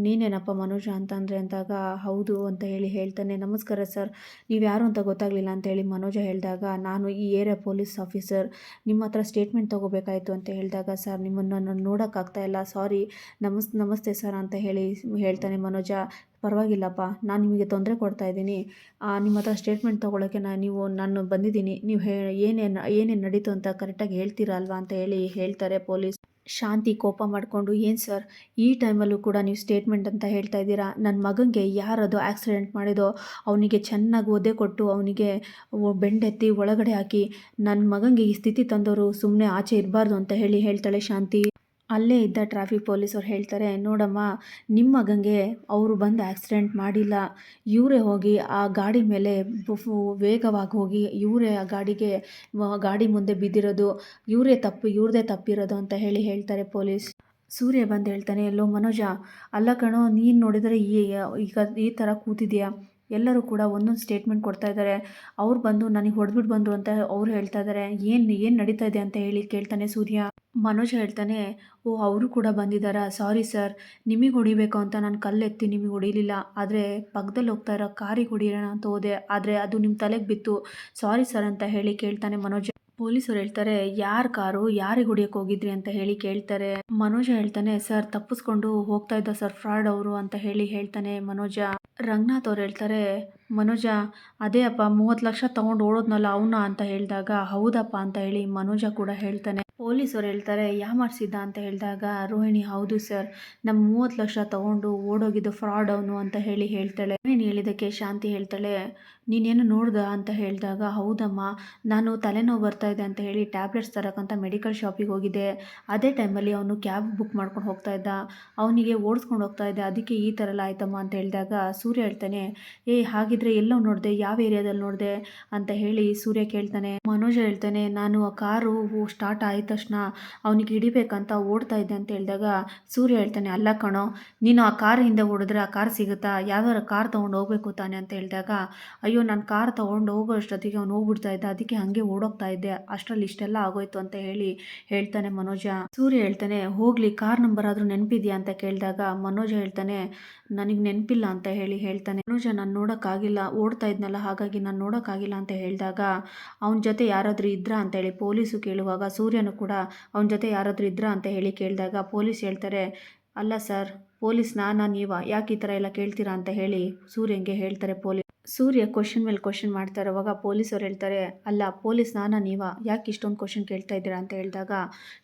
ನೀನೇನಪ್ಪ ಮನೋಜ ಅಂತಂದರೆ ಅಂದಾಗ, ಹೌದು ಅಂತ ಹೇಳ್ತಾನೆ. ನಮಸ್ಕಾರ ಸರ್, ನೀವು ಯಾರು ಅಂತ ಗೊತ್ತಾಗಲಿಲ್ಲ ಅಂತ ಹೇಳಿ ಮನೋಜ ಹೇಳಿದಾಗ, ನಾನು ಈ ಏರಿಯಾ ಪೊಲೀಸ್ ಆಫೀಸರ್, ನಿಮ್ಮ ಹತ್ರ ಸ್ಟೇಟ್ಮೆಂಟ್ ತೊಗೋಬೇಕಾಯಿತು ಅಂತ ಹೇಳಿದಾಗ, ಸರ್ ನಿಮ್ಮನ್ನು ನಾನು ನೋಡೋಕ್ಕಾಗ್ತಾ ಇಲ್ಲ, ಸಾರಿ, ನಮಸ್ತೆ ಸರ್ ಅಂತ ಹೇಳ್ತಾನೆ ಮನೋಜ. ಪರವಾಗಿಲ್ಲಪ್ಪ, ನಾನು ನಿಮಗೆ ತೊಂದರೆ ಕೊಡ್ತಾ ಇದ್ದೀನಿ, ನಿಮ್ಮ ಹತ್ರ ಸ್ಟೇಟ್ಮೆಂಟ್ ತೊಗೊಳಕ್ಕೆ ನಾನು ಬಂದಿದ್ದೀನಿ, ನೀವು ಏನೇನು ನಡೀತು ಅಂತ ಕರೆಕ್ಟಾಗಿ ಹೇಳ್ತೀರಾ ಅಲ್ವಾ ಅಂತ ಹೇಳ್ತಾರೆ ಪೊಲೀಸ್. ಶಾಂತಿ ಕೋಪ ಮಾಡಿಕೊಂಡು, ಏನು ಸರ್ ಈ ಟೈಮಲ್ಲೂ ಕೂಡ ನೀವು ಸ್ಟೇಟ್ಮೆಂಟ್ ಅಂತ ಹೇಳ್ತಾ ಇದ್ದೀರಾ, ನನ್ನ ಮಗನಿಗೆ ಯಾರದು ಆಕ್ಸಿಡೆಂಟ್ ಮಾಡಿದೋ ಅವನಿಗೆ ಚೆನ್ನಾಗಿ ಒದೆ ಕೊಟ್ಟು ಅವನಿಗೆ ಬೆಂಡೆತ್ತಿ ಒಳಗಡೆ ಹಾಕಿ ನನ್ನ ಮಗನಿಗೆ ಈ ಸ್ಥಿತಿ ತಂದವರು ಸುಮ್ಮನೆ ಆಚೆ ಇರಬಾರ್ದು ಅಂತ ಹೇಳ್ತಾಳೆ ಶಾಂತಿ. ಅಲ್ಲೇ ಇದ್ದ ಟ್ರಾಫಿಕ್ ಪೊಲೀಸರು ಹೇಳ್ತಾರೆ, ನೋಡಮ್ಮ ನಿಮ್ಮ ಮಗನಿಗೆ ಅವರು ಬಂದು ಆಕ್ಸಿಡೆಂಟ್ ಮಾಡಿಲ್ಲ, ಇವರೇ ಹೋಗಿ ಆ ಗಾಡಿ ಮೇಲೆ ವೇಗವಾಗಿ ಹೋಗಿ ಇವರೇ ಆ ಗಾಡಿ ಮುಂದೆ ಬಿದ್ದಿರೋದು, ಇವ್ರದೇ ತಪ್ಪಿರೋದು ಅಂತ ಹೇಳ್ತಾರೆ ಪೊಲೀಸ್. ಸೂರ್ಯ ಬಂದು ಹೇಳ್ತಾನೆ, ಎಲ್ಲೋ ಮನೋಜ, ಅಲ್ಲ ಕಣೋ, ನೀನು ನೋಡಿದರೆ ಈಗ ಈ ಥರ ಕೂತಿದ್ಯಾ, ಎಲ್ಲರೂ ಕೂಡ ಒಂದೊಂದು ಸ್ಟೇಟ್ಮೆಂಟ್ ಕೊಡ್ತಾ ಇದ್ದಾರೆ, ಅವ್ರು ಬಂದು ನನಗೆ ಹೊಡೆದ್ಬಿಟ್ಟು ಬಂದರು ಅಂತ ಅವ್ರು ಹೇಳ್ತಾ ಇದ್ದಾರೆ, ಏನು ನಡೀತಾ ಇದೆ ಅಂತ ಕೇಳ್ತಾನೆ ಸೂರ್ಯ. ಮನೋಜ ಹೇಳ್ತಾನೆ, ಓ ಅವರು ಕೂಡ ಬಂದಿದ್ದಾರಾ, ಸಾರಿ ಸರ್, ನಿಮಗೆ ಹೊಡಿಬೇಕು ಅಂತ ನಾನು ಕಲ್ಲೆತ್ತಿ ನಿಮಗೆ ಹೊಡಿಲಿಲ್ಲ, ಆದರೆ ಪಕ್ಕದಲ್ಲಿ ಹೋಗ್ತಾ ಇರೋ ಕಾರಿಗೆ ಹೊಡಿಯೋಣ ಅಂತ ಹೋದೆ, ಆದರೆ ಅದು ನಿಮ್ಮ ತಲೆಗೆ ಬಿತ್ತು, ಸಾರಿ ಸರ್ ಅಂತ ಕೇಳ್ತಾನೆ ಮನೋಜ. ಪೊಲೀಸರು ಹೇಳ್ತಾರೆ, ಯಾರ ಕಾರು ಯಾರಿಗೆ ಹೊಡಿಯೋಕೆ ಹೋಗಿದ್ರಿ ಅಂತ ಕೇಳ್ತಾರೆ. ಮನೋಜ ಹೇಳ್ತಾನೆ, ಸರ್ ತಪ್ಪಿಸ್ಕೊಂಡು ಹೋಗ್ತಾ ಇದ್ದ ಸರ್ ಫ್ರಾಡ್ ಅವರು ಅಂತ ಹೇಳ್ತಾನೆ ಮನೋಜ. ರಂಗನಾಥ್ ಅವ್ರು ಹೇಳ್ತಾರೆ, ಮನೋಜ ಅದೇ ಅಪ್ಪ 30 ಲಕ್ಷ ತೊಗೊಂಡು ಓಡೋದ್ನಲ್ಲ ಅವನ ಅಂತ ಹೇಳಿದಾಗ, ಹೌದಪ್ಪ ಅಂತ ಮನೋಜ ಕೂಡ ಹೇಳ್ತಾನೆ. ಪೊಲೀಸರು ಹೇಳ್ತಾರೆ, ಯಾಮಾರಿಸಿದ್ದ ಅಂತ ಹೇಳಿದಾಗ, ರೋಹಿಣಿ ಹೌದು ಸರ್, ನಮ್ಮ 30 ಲಕ್ಷ ತೊಗೊಂಡು ಓಡೋಗಿದ್ದು ಫ್ರಾಡ್ ಅವನು ಅಂತ ಹೇಳ್ತಾಳೆ. ರೋಹಿಣಿ ಹೇಳಿದ್ದಕ್ಕೆ ಶಾಂತಿ ಹೇಳ್ತಾಳೆ, ನೀನೇನು ನೋಡ್ದ ಅಂತ ಹೇಳಿದಾಗ, ಹೌದಮ್ಮ, ನಾನು ತಲೆನೋವು ಬರ್ತಾ ಇದೆ ಅಂತ ಟ್ಯಾಬ್ಲೆಟ್ಸ್ ತರಕ್ಕಂತ ಮೆಡಿಕಲ್ ಶಾಪಿಗೆ ಹೋಗಿದ್ದೆ, ಅದೇ ಟೈಮಲ್ಲಿ ಅವನು ಕ್ಯಾಬ್ ಬುಕ್ ಮಾಡ್ಕೊಂಡು ಹೋಗ್ತಾ ಇದ್ದ, ಅವನಿಗೆ ಓಡಿಸ್ಕೊಂಡು ಹೋಗ್ತಾ ಇದ್ದೆ, ಅದಕ್ಕೆ ಈ ಥರ ಎಲ್ಲ ಆಯ್ತಮ್ಮ ಅಂತ ಹೇಳಿದಾಗ, ಸೂರ್ಯ ಹೇಳ್ತಾನೆ, ಹಾಗಿದ್ರೆ ಎಲ್ಲೋ ನೋಡಿದೆ, ಯಾವ ಏರಿಯಾದಲ್ಲಿ ನೋಡಿದೆ ಅಂತ ಸೂರ್ಯ ಕೇಳ್ತಾನೆ. ಮನೋಜ ಹೇಳ್ತಾನೆ, ನಾನು ಆ ಕಾರು ಸ್ಟಾರ್ಟ್ ಆಯ್ತು ತಕ್ಷಣ ಅವನಿಗೆ ಹಿಡಿಬೇಕಂತ ಓಡ್ತಾ ಇದ್ದೆ ಅಂತ ಹೇಳಿದಾಗ, ಸೂರ್ಯ ಹೇಳ್ತಾನೆ, ಅಲ್ಲ ಕಣೋ, ನೀನು ಆ ಕಾರ್ ಹಿಂದೆ ಓಡಿದ್ರೆ ಆ ಕಾರ್ ಸಿಗುತ್ತಾ, ಯಾವ್ದಾರು ಕಾರ್ ತೊಗೊಂಡು ಹೋಗ್ಬೇಕು ತಾನೆ ಅಂತ ಹೇಳಿದಾಗ, ಅಯ್ಯೋ ನಾನು ಕಾರ್ ತೊಗೊಂಡು ಹೋಗೋ ಅಷ್ಟೊತ್ತಿಗೆ ಅವ್ನು ಹೋಗ್ಬಿಡ್ತಾ ಇದ್ದ, ಅದಕ್ಕೆ ಹಾಗೆ ಓಡೋಗ್ತಾ ಇದ್ದೆ, ಅಷ್ಟರಲ್ಲಿ ಇಷ್ಟೆಲ್ಲ ಆಗೋಯ್ತು ಅಂತ ಹೇಳ್ತಾನೆ ಮನೋಜ. ಸೂರ್ಯ ಹೇಳ್ತಾನೆ, ಹೋಗ್ಲಿ ಕಾರ್ ನಂಬರ್ ಆದರೂ ನೆನಪಿದ್ಯಾ ಅಂತ ಕೇಳಿದಾಗ, ಮನೋಜ ಹೇಳ್ತಾನೆ, ನನಗೆ ನೆನಪಿಲ್ಲ ಅಂತ ಹೇಳ್ತಾನೆ. ಮನೋಜ ನಾನು ನೋಡೋಕ್ಕಾಗಿಲ್ಲ, ಓಡ್ತಾ ಇದ್ನಲ್ಲ ಹಾಗಾಗಿ ನಾನು ನೋಡೋಕ್ಕಾಗಿಲ್ಲ ಅಂತ ಹೇಳಿದಾಗ, ಅವನ ಜೊತೆ ಯಾರಾದರೂ ಇದ್ರಾ ಅಂತೇಳಿ ಪೊಲೀಸು ಕೇಳುವಾಗ, ಸೂರ್ಯನು ಕೂಡ ಅವನ ಜೊತೆ ಯಾರಾದರೂ ಇದ್ರಾ ಅಂತ ಕೇಳಿದಾಗ, ಪೊಲೀಸ್ ಹೇಳ್ತಾರೆ, ಅಲ್ಲ ಸರ್, ಪೊಲೀಸ್ ನಾನಾ ನೀವಾ, ಯಾಕೆ ಈ ಥರ ಎಲ್ಲ ಕೇಳ್ತೀರಾ ಅಂತ ಸೂರ್ಯಂಗೆ ಹೇಳ್ತಾರೆ ಪೊಲೀಸ್. ಸೂರ್ಯ ಕ್ವಶನ್ ಮೇಲೆ ಕ್ವಶನ್ ಮಾಡ್ತಾ ಇರುವಾಗ ಪೊಲೀಸರು ಹೇಳ್ತಾರೆ, ಅಲ್ಲ ಪೊಲೀಸ್ ನಾನಾ ನೀವಾ, ಯಾಕೆ ಇಷ್ಟೊಂದು ಕ್ವಶನ್ ಕೇಳ್ತಾ ಇದ್ದೀರಾ ಅಂತ ಹೇಳಿದಾಗ,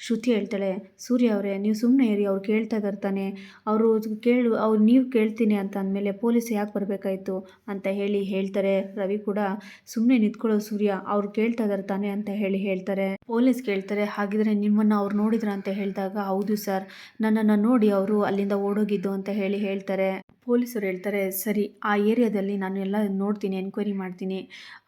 ಶ್ರುತಿ ಹೇಳ್ತಾಳೆ, ಸೂರ್ಯ ಅವರೇ ನೀವು ಸುಮ್ಮನೆ ಇರಿ, ಅವ್ರು ಕೇಳ್ತಾ ಇದ್ದಾರೆ ತಾನೆ, ಅವ್ರು ನೀವು ಕೇಳ್ತೀನಿ ಅಂತ ಅಂದಮೇಲೆ ಪೊಲೀಸ್ ಯಾಕೆ ಬರಬೇಕಾಯ್ತು ಅಂತ ಹೇಳ್ತಾರೆ. ರವಿ ಕೂಡ ಸುಮ್ಮನೆ ನಿಂತ್ಕೊಳ್ಳೋ ಸೂರ್ಯ, ಅವ್ರು ಕೇಳ್ತಾ ಇದ್ದಾರೆ ತಾನೆ ಅಂತ ಹೇಳ್ತಾರೆ. ಪೊಲೀಸ್ ಕೇಳ್ತಾರೆ, ಹಾಗಿದ್ರೆ ನಿಮ್ಮನ್ನು ಅವ್ರು ನೋಡಿದ್ರ ಅಂತ ಹೇಳಿದಾಗ, ಹೌದು ಸರ್, ನನ್ನನ್ನು ನೋಡಿ ಅವರು ಅಲ್ಲಿಂದ ಓಡೋಗಿದ್ದು ಅಂತ ಹೇಳ್ತಾರೆ. ಪೊಲೀಸರು ಹೇಳ್ತಾರೆ, ಸರಿ, ಆ ಏರಿಯಾದಲ್ಲಿ ನಾನು ಎಲ್ಲ ನೋಡ್ತೀನಿ, ಎನ್ಕ್ವೈರಿ ಮಾಡ್ತೀನಿ,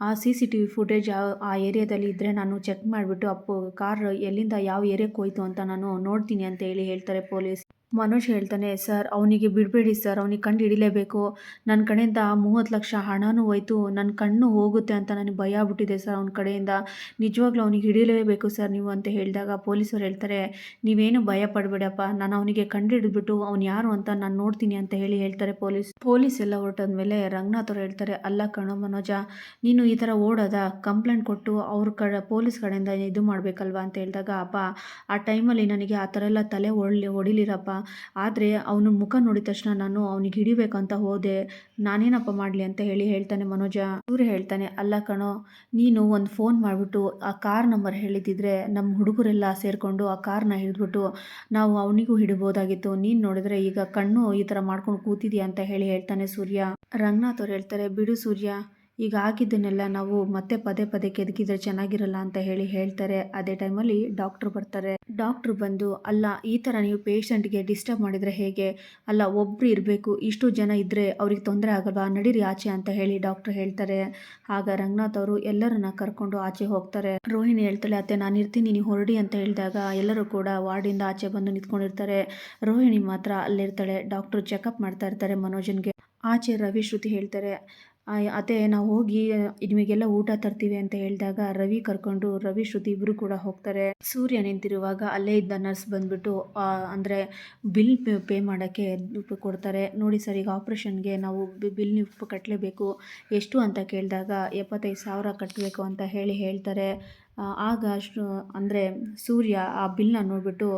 ಆ CCTV ಫುಟೇಜ್ ಆ ಏರಿಯಾದಲ್ಲಿ ಇದ್ದರೆ ನಾನು ಚೆಕ್ ಮಾಡಿಬಿಟ್ಟು ಕಾರ್ ಎಲ್ಲಿಂದ ಯಾವ ಏರಿಯಾಕ್ಕೆ ಹೋಯ್ತು ಅಂತ ನಾನು ನೋಡ್ತೀನಿ ಅಂತ ಹೇಳ್ತಾರೆ ಪೊಲೀಸ್. ಮನೋಜ್ ಹೇಳ್ತಾನೆ, "ಸರ್ ಅವನಿಗೆ ಬಿಡಬೇಡಿ ಸರ್, ಅವನಿಗೆ ಕಂಡು ಹಿಡಿಲೇಬೇಕು. ನನ್ನ ಕಡೆಯಿಂದ 30 ಲಕ್ಷ ಹಣನೂ ಹೋಯ್ತು, ನನ್ನ ಕಣ್ಣು ಹೋಗುತ್ತೆ ಅಂತ ನನಗೆ ಭಯ ಆಗ್ಬಿಟ್ಟಿದೆ ಸರ್ ಅವನ ಕಡೆಯಿಂದ. ನಿಜವಾಗ್ಲೂ ಅವನಿಗೆ ಹಿಡಿಲೇಬೇಕು ಸರ್ ನೀವು" ಅಂತ ಹೇಳಿದಾಗ ಪೊಲೀಸರು ಹೇಳ್ತಾರೆ, "ನೀವೇನು ಭಯ ಪಡಬೇಡಪ್ಪ, ನಾನು ಅವನಿಗೆ ಕಂಡು ಹಿಡಿದ್ಬಿಟ್ಟು ಅವ್ನು ಯಾರು ಅಂತ ನಾನು ನೋಡ್ತೀನಿ" ಅಂತ ಹೇಳ್ತಾರೆ ಪೊಲೀಸ್ ಎಲ್ಲ ಹೊರಟಾದ್ಮೇಲೆ ರಂಗನಾಥ್ ಅವ್ರು ಹೇಳ್ತಾರೆ, "ಅಲ್ಲ ಕಣೋ ಮನೋಜ, ನೀನು ಈ ಥರ ಓಡೋದ ಕಂಪ್ಲೇಂಟ್ ಕೊಟ್ಟು ಅವ್ರ ಪೊಲೀಸ್ ಕಡೆಯಿಂದ ಇದು ಮಾಡಬೇಕಲ್ವಾ" ಅಂತ ಹೇಳಿದಾಗ, "ಅಪ್ಪ ಆ ಟೈಮಲ್ಲಿ ನನಗೆ ಆ ಥರ ಎಲ್ಲ ತಲೆ ಹೊಡಿಲಿರಪ್ಪ. ಆದರೆ ಅವನ ಮುಖ ನೋಡಿದ ತಕ್ಷಣ ನಾನು ಅವನಿಗೆ ಹಿಡಿಬೇಕಂತ ಹೋದೆ. ನಾನೇನಪ್ಪ ಮಾಡಲಿ" ಅಂತ ಹೇಳ್ತಾನೆ ಮನೋಜ. ಸೂರ್ಯ ಹೇಳ್ತಾನೆ, "ಅಲ್ಲ ಕಣೋ, ನೀನು ಒಂದು ಫೋನ್ ಮಾಡಿಬಿಟ್ಟು ಆ ಕಾರ್ ನಂಬರ್ ಹೇಳಿದ್ದಿದ್ರೆ ನಮ್ಮ ಹುಡುಗರೆಲ್ಲ ಸೇರಿಕೊಂಡು ಆ ಕಾರ್ನ ಹಿಡಿದ್ಬಿಟ್ಟು ನಾವು ಅವನಿಗೂ ಹಿಡಿಬೋದಾಗಿತ್ತು. ನೀನು ನೋಡಿದ್ರೆ ಈಗ ಕಣ್ಣು ಈ ಥರ ಮಾಡ್ಕೊಂಡು ಕೂತಿದ್ಯಾ ಅಂತ ಹೇಳ್ತಾನೆ ಸೂರ್ಯ. ರಂಗನಾಥ್ ಅವ್ರು ಹೇಳ್ತಾರೆ, "ಬಿಡು ಸೂರ್ಯ, ಈಗ ಆಗಿದ್ದನ್ನೆಲ್ಲ ನಾವು ಮತ್ತೆ ಪದೇ ಪದೇ ಕೆದಕಿದ್ರೆ ಚೆನ್ನಾಗಿರಲ್ಲ" ಅಂತ ಹೇಳ್ತಾರೆ. ಅದೇ ಟೈಮಲ್ಲಿ ಡಾಕ್ಟ್ರು ಬರ್ತಾರೆ. ಡಾಕ್ಟ್ರು ಬಂದು, "ಅಲ್ಲ, ಈ ಥರ ನೀವು ಪೇಷಂಟ್ಗೆ ಡಿಸ್ಟರ್ಬ್ ಮಾಡಿದರೆ ಹೇಗೆ? ಅಲ್ಲ, ಒಬ್ಬರು ಇರಬೇಕು, ಇಷ್ಟು ಜನ ಇದ್ದರೆ ಅವ್ರಿಗೆ ತೊಂದರೆ ಆಗಲ್ವಾ? ನಡೀರಿ ಆಚೆ" ಅಂತ ಡಾಕ್ಟ್ರು ಹೇಳ್ತಾರೆ. ಆಗ ರಂಗನಾಥ್ ಅವರು ಎಲ್ಲರನ್ನ ಕರ್ಕೊಂಡು ಆಚೆ ಹೋಗ್ತಾರೆ. ರೋಹಿಣಿ ಹೇಳ್ತಾಳೆ, "ಅತ್ತೆ ನಾನು ಇರ್ತೀನಿ, ನೀವು ಹೊರಡಿ" ಅಂತ ಹೇಳಿದಾಗ ಎಲ್ಲರೂ ಕೂಡ ವಾರ್ಡಿಂದ ಆಚೆ ಬಂದು ನಿಂತ್ಕೊಂಡಿರ್ತಾರೆ. ರೋಹಿಣಿ ಮಾತ್ರ ಅಲ್ಲಿರ್ತಾಳೆ. ಡಾಕ್ಟ್ರು ಚೆಕಪ್ ಮಾಡ್ತಾ ಇರ್ತಾರೆ ಮನೋಜನ್ಗೆ. ಆಚೆ ರವಿ ಶ್ರುತಿ ಹೇಳ್ತಾರೆ, "ಅತ್ತೆ ನಾವು ಹೋಗಿ ನಿಮಗೆಲ್ಲ ಊಟ ತರ್ತೀವಿ" ಅಂತ ಹೇಳಿದಾಗ ರವಿ ಶ್ರುತಿ ಇಬ್ಬರು ಕೂಡ ಹೋಗ್ತಾರೆ. ಸೂರ್ಯ ನಿಂತಿರುವಾಗ ಅಲ್ಲೇ ಇದ್ದ ನರ್ಸ್ ಬಂದ್ಬಿಟ್ಟು ಅಂದರೆ ಬಿಲ್ ಪೇ ಮಾಡೋಕ್ಕೆ ಕೊಡ್ತಾರೆ. "ನೋಡಿ ಸರ್, ಈಗ ಆಪ್ರೇಷನ್ಗೆ ನಾವು ಬಿಲ್ ನೀವು ಕಟ್ಟಲೇಬೇಕು. ಎಷ್ಟು ಅಂತ ಕೇಳಿದಾಗ 75,000 ಕಟ್ಟಬೇಕು ಅಂತ ಹೇಳ್ತಾರೆ. ಆಗ ಅಂದರೆ ಸೂರ್ಯ ಆ ಬಿಲ್ನ ನೋಡಿಬಿಟ್ಟು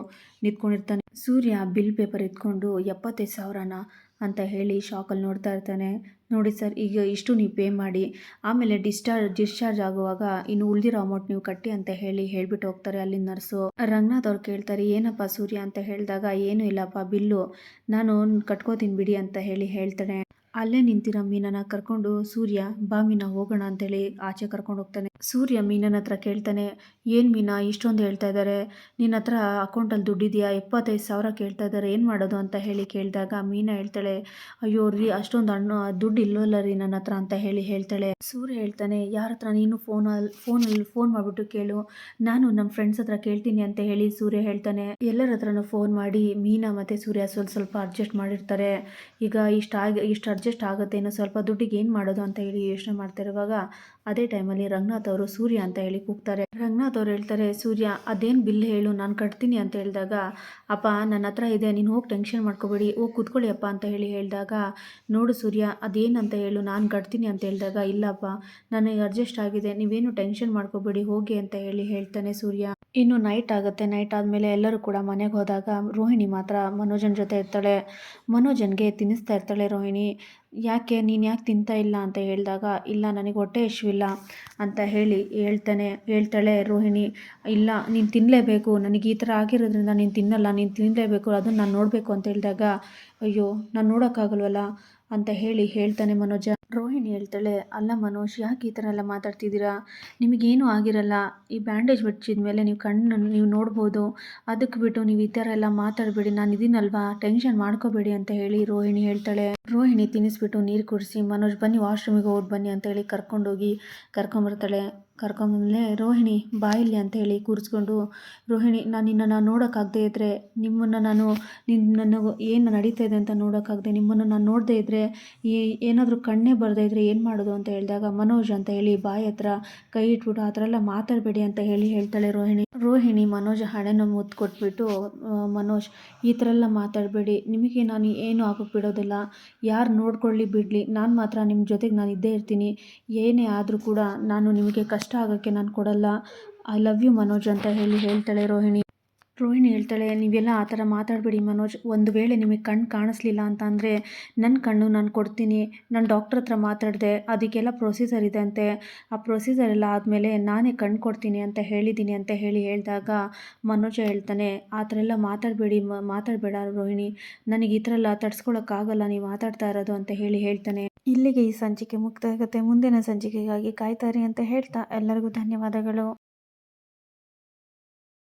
ನಿಂತ್ಕೊಂಡಿರ್ತಾನೆ. ಸೂರ್ಯ ಬಿಲ್ ಪೇಪರ್ ಎತ್ಕೊಂಡು 75,000ನಾ ಅಂತ ಶಾಕಲ್ಲಿ ನೋಡ್ತಾ ಇರ್ತಾನೆ. "ನೋಡಿ ಸರ್, ಈಗ ಇಷ್ಟು ನೀವು ಪೇ ಮಾಡಿ, ಆಮೇಲೆ ಡಿಸ್ಚಾರ್ಜ್ ಆಗುವಾಗ ಇನ್ನು ಉಳಿದಿರೋ ಅಮೌಂಟ್ ನೀವು ಕಟ್ಟಿ" ಅಂತ ಹೇಳ್ಬಿಟ್ಟು ಹೋಗ್ತಾರೆ ಅಲ್ಲಿ ನರ್ಸು. ರಂಗನಾಥ್ ಅವ್ರು ಕೇಳ್ತಾರೆ, "ಏನಪ್ಪ ಸೂರ್ಯ" ಅಂತ ಹೇಳಿದಾಗ, "ಏನೂ ಇಲ್ಲಪ್ಪ, ಬಿಲ್ಲು ನಾನು ಕಟ್ಕೋತೀನಿ ಬಿಡಿ" ಅಂತ ಹೇಳ್ತಾನೆ. ಅಲ್ಲೇ ನಿಂತಿರೋ ಮೀನನ ಕರ್ಕೊಂಡು ಸೂರ್ಯ, "ಬಾ ಮೀನಾ ಹೋಗೋಣ" ಅಂತೇಳಿ ಆಚೆ ಕರ್ಕೊಂಡು ಹೋಗ್ತಾನೆ. ಸೂರ್ಯ ಮೀನನ ಹತ್ರ ಕೇಳ್ತಾನೆ, "ಏನು ಮೀನಾ ಇಷ್ಟೊಂದು ಹೇಳ್ತಾ ಇದ್ದಾರೆ, ನಿನ್ನ ಹತ್ರ ಅಕೌಂಟಲ್ಲಿ ದುಡ್ಡಿದೆಯಾ? 75,000 ಕೇಳ್ತಾ ಇದ್ದಾರೆ, ಏನು ಮಾಡೋದು ಅಂತ ಕೇಳಿದಾಗ ಮೀನಾ ಹೇಳ್ತಾಳೆ, "ಅಯ್ಯೋ ರೀ, ಅಷ್ಟೊಂದು ದುಡ್ಡು ಇಲ್ಲವಲ್ಲ ರೀ ನನ್ನ ಹತ್ರ" ಅಂತ ಹೇಳ್ತಾಳೆ. ಸೂರ್ಯ ಹೇಳ್ತಾನೆ, "ಯಾರ ಹತ್ರ ನೀನು ಫೋನ್ ಮಾಡಿಬಿಟ್ಟು ಕೇಳು, ನಾನು ನಮ್ಮ ಫ್ರೆಂಡ್ಸ್ ಹತ್ರ ಕೇಳ್ತೀನಿ" ಅಂತ ಸೂರ್ಯ ಹೇಳ್ತಾನೆ. ಎಲ್ಲರ ಹತ್ರನೂ ಫೋನ್ ಮಾಡಿ ಮೀನಾ ಮತ್ತು ಸೂರ್ಯ ಸ್ವಲ್ಪ ಅಡ್ಜಸ್ಟ್ ಮಾಡಿರ್ತಾರೆ. ಈಗ ಇಷ್ಟು ಅಡ್ಜಸ್ಟ್ ಆಗುತ್ತೆ, ಇನ್ನು ಸ್ವಲ್ಪ ದುಡ್ಡಿಗೆ ಏನು ಮಾಡೋದು ಅಂತ ಯೋಚನೆ ಮಾಡ್ತಿರುವಾಗ ಅದೇ ಟೈಮಲ್ಲಿ ರಂಗನಾಥ್ ಅವರು "ಸೂರ್ಯ" ಅಂತ ಕೂಗ್ತಾರೆ. ರಂಗನಾಥ್ ಅವ್ರು ಹೇಳ್ತಾರೆ, "ಸೂರ್ಯ, ಅದೇನು ಬಿಲ್ ಹೇಳು, ನಾನು ಕಟ್ತೀನಿ" ಅಂತ ಹೇಳಿದಾಗ, "ಅಪ್ಪ ನನ್ನ ಹತ್ರ ಇದೆ, ನೀನು ಹೋಗಿ ಟೆನ್ಷನ್ ಮಾಡ್ಕೋಬೇಡಿ, ಹೋಗಿ ಕೂತ್ಕೊಳ್ಳಿ ಅಪ್ಪ" ಅಂತ ಹೇಳಿದಾಗ, "ನೋಡು ಸೂರ್ಯ, ಅದೇನಂತ ಹೇಳು, ನಾನು ಕಟ್ತೀನಿ" ಅಂತ ಹೇಳಿದಾಗ, "ಇಲ್ಲಪ್ಪ, ನನಗೆ ಅಡ್ಜಸ್ಟ್ ಆಗಿದೆ, ನೀವೇನು ಟೆನ್ಷನ್ ಮಾಡ್ಕೋಬೇಡಿ, ಹೋಗಿ" ಅಂತ ಹೇಳ್ತಾನೆ ಸೂರ್ಯ. ಇನ್ನು ನೈಟ್ ಆಗುತ್ತೆ. ನೈಟ್ ಆದಮೇಲೆ ಎಲ್ಲರೂ ಕೂಡ ಮನೆಗೆ ಹೋದಾಗ ರೋಹಿಣಿ ಮಾತ್ರ ಮನೋಜನ ಜೊತೆ ಇರ್ತಾಳೆ. ಮನೋಜನ್ಗೆ ತಿನ್ನಿಸ್ತಾ ಇರ್ತಾಳೆ ರೋಹಿಣಿ. "ಯಾಕೆ, ನೀನು ಯಾಕೆ ತಿಂತಾ ಇಲ್ಲ" ಅಂತ ಹೇಳಿದಾಗ, "ಇಲ್ಲ, ನನಗೆ ಹೊಟ್ಟೆ ಹಸಿವಿಲ್ಲ" ಅಂತ ಹೇಳ್ತಾಳೆ ರೋಹಿಣಿ. "ಇಲ್ಲ, ನೀನು ತಿನ್ನಲೇಬೇಕು, ನನಗೆ ಈ ಥರ ಆಗಿರೋದ್ರಿಂದ ನೀನು ತಿನ್ನಲ್ಲ, ನೀನು ತಿನ್ನಲೇಬೇಕು, ಅದನ್ನು ನಾನು ನೋಡಬೇಕು" ಅಂತ ಹೇಳಿದಾಗ, "ಅಯ್ಯೋ, ನಾನು ನೋಡೋಕ್ಕಾಗಲ್ವಲ್ಲ" ಅಂತ ಹೇಳ್ತಾನೆ ಮನೋಜ. ರೋಹಿಣಿ ಹೇಳ್ತಾಳೆ, "ಅಲ್ಲ ಮನೋಜ್, ಯಾಕೆ ಈ ಥರ ಎಲ್ಲ ಮಾತಾಡ್ತಿದ್ದೀರಾ? ನಿಮಗೇನೂ ಆಗಿರಲ್ಲ, ಈ ಬ್ಯಾಂಡೇಜ್ ಬಿಚ್ಚಿದ ಮೇಲೆ ನೀವು ಕಣ್ಣನ್ನು ನೀವು ನೋಡ್ಬೋದು, ಅದಕ್ಕೆ ಬಿಟ್ಟು ನೀವು ಈ ಥರ ಎಲ್ಲ ಮಾತಾಡಬೇಡಿ, ನಾನು ಇದೀನಲ್ವಾ, ಟೆನ್ಷನ್ ಮಾಡ್ಕೋಬೇಡಿ" ಅಂತ ರೋಹಿಣಿ ಹೇಳ್ತಾಳೆ. ರೋಹಿಣಿ ತಿನ್ನಿಸ್ಬಿಟ್ಟು ನೀರು ಕುಡಿಸಿ, "ಮನೋಜ್ ಬನ್ನಿ, ವಾಶ್ರೂಮಿಗೆ ಹೋಗಿ ಬನ್ನಿ" ಅಂತ ಕರ್ಕೊಂಡೋಗಿ ಕರ್ಕೊಂಬರ್ತಾಳೆ. ಕರ್ಕೊಂಬಂದಮೇಲೆ, "ರೋಹಿಣಿ ಬಾ ಇಲ್ಲಿ" ಅಂತ ಕೂರಿಸ್ಕೊಂಡು, "ರೋಹಿಣಿ, ನಾನು ನಿನ್ನನ್ನು ನೋಡೋಕ್ಕಾಗದೇ ಇದ್ದರೆ, ನನಗೆ ಏನು ನಡೀತಾ ಇದೆ ಅಂತ ನೋಡೋಕ್ಕಾಗದೆ ನಿಮ್ಮನ್ನು ನಾನು ನೋಡದೇ ಇದ್ದರೆ, ಏನಾದರೂ ಕಣ್ಣೇ ಬರದೇ ಇದ್ದರೆ ಏನು ಮಾಡೋದು" ಅಂತ ಹೇಳಿದಾಗ, "ಮನೋಜ್" ಅಂತ ಬಾಯಿ ಹತ್ರ ಕೈ ಇಟ್ಬಿಟ್ಟು, "ಆ ಥರ ಎಲ್ಲ ಮಾತಾಡಬೇಡಿ" ಅಂತ ಹೇಳ್ತಾಳೆ ರೋಹಿಣಿ ಮನೋಜ್ ಹಣೆನ ಮುತ್ತು ಕೊಟ್ಬಿಟ್ಟು, "ಮನೋಜ್, ಈ ಥರ ಎಲ್ಲ ಮಾತಾಡಬೇಡಿ, ನಿಮಗೆ ನಾನು ಏನೂ ಆಗೋಕ್ಕೆ ಬಿಡೋದಿಲ್ಲ, ಯಾರು ನೋಡ್ಕೊಳ್ಳಿ ಬಿಡಲಿ, ನಾನು ಮಾತ್ರ ನಿಮ್ಮ ಜೊತೆಗೆ ನಾನು ಇದ್ದೇ ಇರ್ತೀನಿ, ಏನೇ ಆದರೂ ಕೂಡ ನಾನು ನಿಮಗೆ ಕಷ್ಟ ಆಗೋಕ್ಕೆ ನಾನು ಕೊಡಲ್ಲ, ಐ ಲವ್ ಯು ಮನೋಜ್" ಅಂತ ಹೇಳ್ತಾಳೆ ರೋಹಿಣಿ. ಹೇಳ್ತಾಳೆ, "ನೀವೆಲ್ಲ ಆ ಥರ ಮಾತಾಡಬೇಡಿ ಮನೋಜ್, ಒಂದು ವೇಳೆ ನಿಮಗೆ ಕಣ್ಣು ಕಾಣಿಸ್ಲಿಲ್ಲ ಅಂತ ಅಂದರೆ ನನ್ನ ಕಣ್ಣು ನಾನು ಕೊಡ್ತೀನಿ, ನಾನು ಡಾಕ್ಟ್ರ್ ಹತ್ರ ಮಾತಾಡಿದೆ, ಅದಕ್ಕೆಲ್ಲ ಪ್ರೊಸೀಜರ್ ಇದೆ ಅಂತೆ, ಆ ಪ್ರೊಸೀಜರ್ ಎಲ್ಲ ಆದಮೇಲೆ ನಾನೇ ಕಣ್ಣು ಕೊಡ್ತೀನಿ ಅಂತ ಹೇಳಿದ್ದೀನಿ" ಅಂತ ಹೇಳಿದಾಗ ಮನೋಜ ಹೇಳ್ತಾನೆ, "ಆ ಥರ ಎಲ್ಲ ಮಾತಾಡಬೇಡ ರೋಹಿಣಿ, ನನಗೆ ಈ ಥರ ಎಲ್ಲ ತಡ್ಸ್ಕೊಳಕ್ಕಾಗಲ್ಲ ನೀವು ಮಾತಾಡ್ತಾ ಇರೋದು" ಅಂತ ಹೇಳ್ತಾನೆ. ಇಲ್ಲಿಗೆ ಈ ಸಂಚಿಕೆ ಮುಕ್ತಾಯ ಆಗುತ್ತೆ. ಮುಂದಿನ ಸಂಚಿಕೆಗಾಗಿ ಕಾಯ್ತಾರಿ ಅಂತ ಹೇಳ್ತಾ ಎಲ್ಲರಿಗೂ ಧನ್ಯವಾದಗಳು.